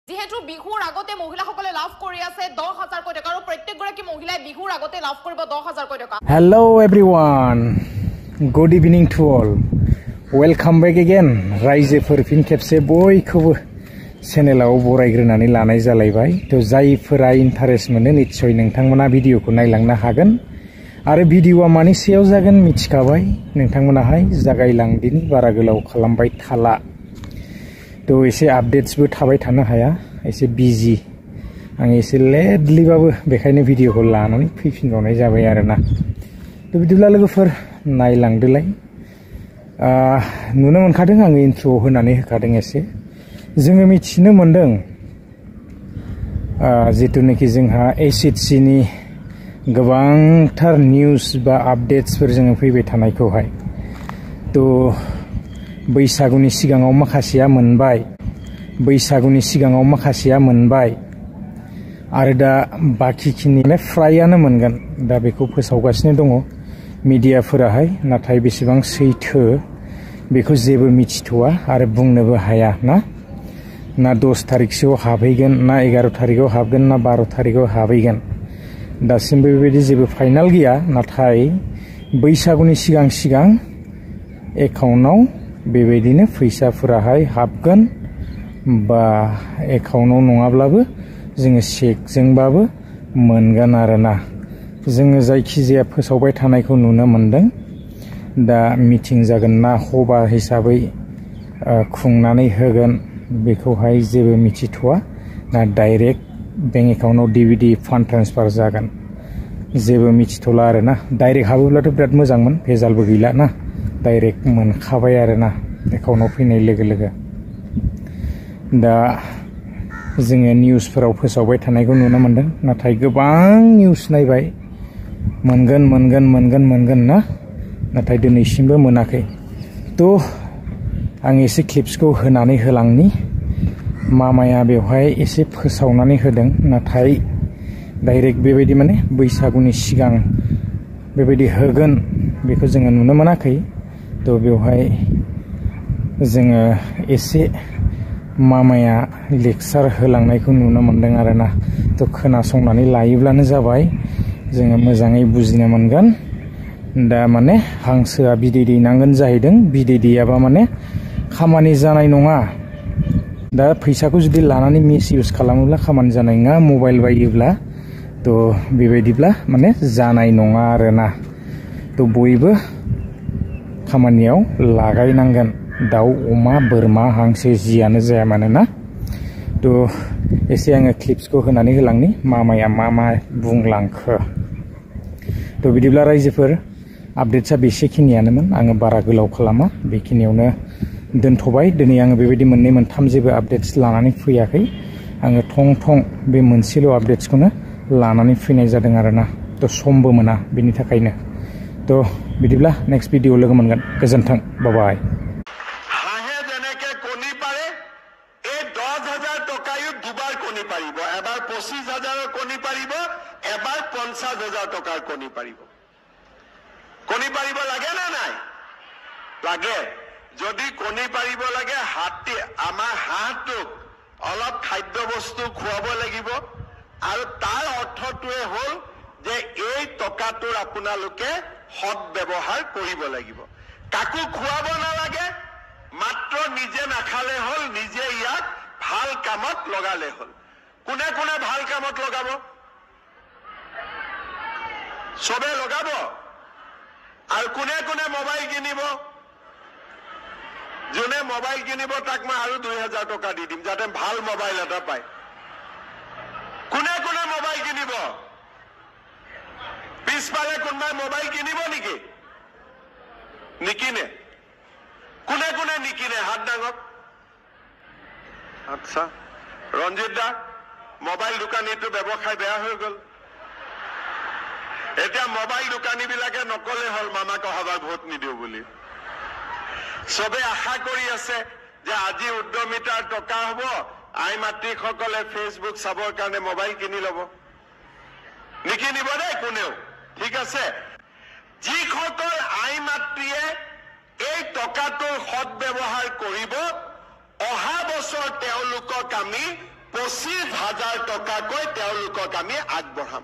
যেহেতু বিহুৰ আগতে মহিলাসকলে লাভ কৰি আছে 10,000 কোটি টকা আৰু প্ৰত্যেকগৰাকী মহিলাই বিহুৰ আগতে লাভ কৰিব 10,000 কোটি টকা। Hello everyone, good evening to all. Welcome back again. रायजोफोर फिन खेबसे बयखौबो चेनेलाव बरायग्रोनानै लानाय जालायबाय। तो जायफोरा इन्टारेस्ट मोनो निश्चय नोंथांमोना भिडिअखौ नायलांनो हागोन आरो भिडिअआ मानि सायाव जागोन मिथिखाबाय। नोंथांमोनाहाय जागायलांदिनि बारा गोलाव खालामबाय थाला। तो एसे आपडेट्सबो थाबाय थानो हाया, एसे बिजि आं एसे लेटलिबाबो बेखायनो भिडिअखौ लानानै फैफिनबावनाय जाबाय आरोना। तो बिदिब्ला लोगोफोर नायलांदोलाय। नुनो मोनखादों आङो इन्ट्र होनानै होखादों एसे। जोङो मिथिनो मोनदों जितुनाखि जोंहा एसएचसिनि गोबांथार निउस बा आपडेट्सफोर जोङो फैबाय थानायखौहाय। तो बैसागुनि सिगाङाव माखासेया मोनबाय आरो दा बाखिखिनि फ्रायानो मोनगोन। दा बेखौ फोसावगासिनो दङ मिडियाफोराहाय, नाथाय बेसेबां सैथो बेखौ जेबो मिथिथ'वा आरो बुंनोबो हाया ना 10 तारिखसोआव हाबहैगोन ना 11 तारिखआव हाबगोन ना 12 तारिखआव हाबहैगोन दासिमबो बेबायदि जेबो फाइनाल गैया। नाथाय बैसागुनि सिगां एकाउन्टआव बेबायदिनो फैसाफोराहाय हाबगोन बा एकाउन्टआव नङाब्लाबो जोङो चेकजोंबाबो मोनगोन आरोना। जोङो जायखिजाया फोसावबाय थानायखौ नुनो मोनदों। दा मिटिं जागोन ना हबा हिसाबै खुंनानै होगोन बेखौहाय जेबो मिथिथ'वा, ना डाइरेक्ट बेंक एकाउन्टआव डिबिडि फान्ड ट्रेन्सफार जागोन जेबो मिथिथ'ला आरोना। डाइरेक्ट हाबोब्लाथ' बिराद मोजांमोन, भेजालबो गैला ना, डाइरेक्ट मोनखाबाय आरोना एकाउन्टआव फैनाय लोगो लोगो। दा जोङो निउसफोराव फोसावबाय थानायखौ नुनो मोनदों, नाथाय गोबां निउस नायबाय मोनगोन ना, नाथाय दिनैसिमबो मोनाखै। तो आं एसे क्लिप्सखौ होनानै होलांनि। मामाया बेवहाय एसे फोसावनानै होदों, नाथाय डाइरेक्ट बेबायदि माने बैसागुनि सिगां बेबायदि होगोन बेखौ जोङो नुनो मोनाखै। तो बेवहाय जोङो एसे मामाया लेक्सार होलांनायखौ नुनो मोनदों आरोना। तो खोनासंनानै लायोब्लानो जाबाय, जोङो मोजाङै बुजिनो मोनगोन। दा माने हांसोआ बिदै दैनांगोन जाहैदों, बिदै दैयाबा माने खामानि जानाय नङा। दा फैसाखौ जुदि लानानै मिस इउज खालामोब्ला खामानि जानाय नङा, मबाइल बायोब्ला तो बेबायदिब्ला माने जानाय नङा आरोना। तो बयबो खामानियाव लागायनांगोन, दाउ अमा बोरमा हांसो जियानो जाया मानोना। तो एसे आङो क्लिप्सखौ होनानै होलांनि मामाया मा बुंलांखो। तो बिदिब्ला रायजोफोर आपडेट्सआ बेसेखिनियानोमोन, आङो बारा गोलाव खालामा, बेखिनियावनो दोनथ'बाय। दिनै आङो बेबायदि मोननै मोनथाम जेबो आपडेट्स लानानै फैयाखै, आङो थं बे मोनसेल' आपडेट्सखौनो लानानै फैनाय जादों आरोना। तो समबो मोना बेनि थाखायनो। तो बिदिब्ला नेक्स्ट भिडिअ लोगो मोनगोन। गोजोन्थों, बाय बाय। হাঁহে যেনেকে কণী পাৰে, এই 10,000 টকায়ো দুবাৰ কণী পাৰিব। এবাৰ 25,000ৰ কণী পাৰিব, এবাৰ 50,000 টকাৰ কণী পাৰিব। কণী পাৰিব লাগে নে নাই? লাগে। যদি কণী পাৰিব লাগে, আমাৰ হাঁহটোক অলপ খাদ্য বস্তু খুৱাব লাগিব, আৰু তাৰ অৰ্থটোৱে হ'ল যে এই টকাটোৰ আপোনালোকে সৎ ব্যৱহাৰ কৰিব লাগিব। কাকো খুৱাব নালাগে, মাত্ৰ নিজে নাখালে হ'ল, নিজে ইয়াক ভাল কামত লগালে হ'ল। কোনে কোনে ভাল কামত লগাব? চবে লগাব। আৰু কোনে কোনে মোবাইল কিনিব? যোনে মোবাইল কিনিব তাক মই আৰু 2,000 টকা দি দিম, যাতে ভাল মোবাইল এটা পায়। কোনে কোনে মোবাইল কিনিব? পিছফালে কোনোবাই মোবাইল কিনিব নেকি? নিকিনে। কোনে কোনে নিকিনে হাত ডাঙক। আচ্ছা, ৰঞ্জিত দা, মোবাইল দোকানীটো ব্যৱসায় বেয়া হৈ গ'ল। এতিয়া মোবাইল দোকানীবিলাকে নকলে হ'ল মামাক অহাবাৰ ভোট নিদিওঁ বুলি। চবে আশা কৰি আছে যে আজি উদ্যমিতাৰ টকা হ'ব, আই মাতৃসকলে ফেচবুক চাবৰ কাৰণে মোবাইল কিনি ল'ব। নিকিনিব দেই কোনেও, ঠিক আছে? যিসকল আই মাতৃয়ে এই টকাটোৰ সৎ ব্যৱহাৰ কৰিব, অহা বছৰ তেওঁলোকক আমি 25,000 টকাকৈ তেওঁলোকক আমি আগবঢ়াম।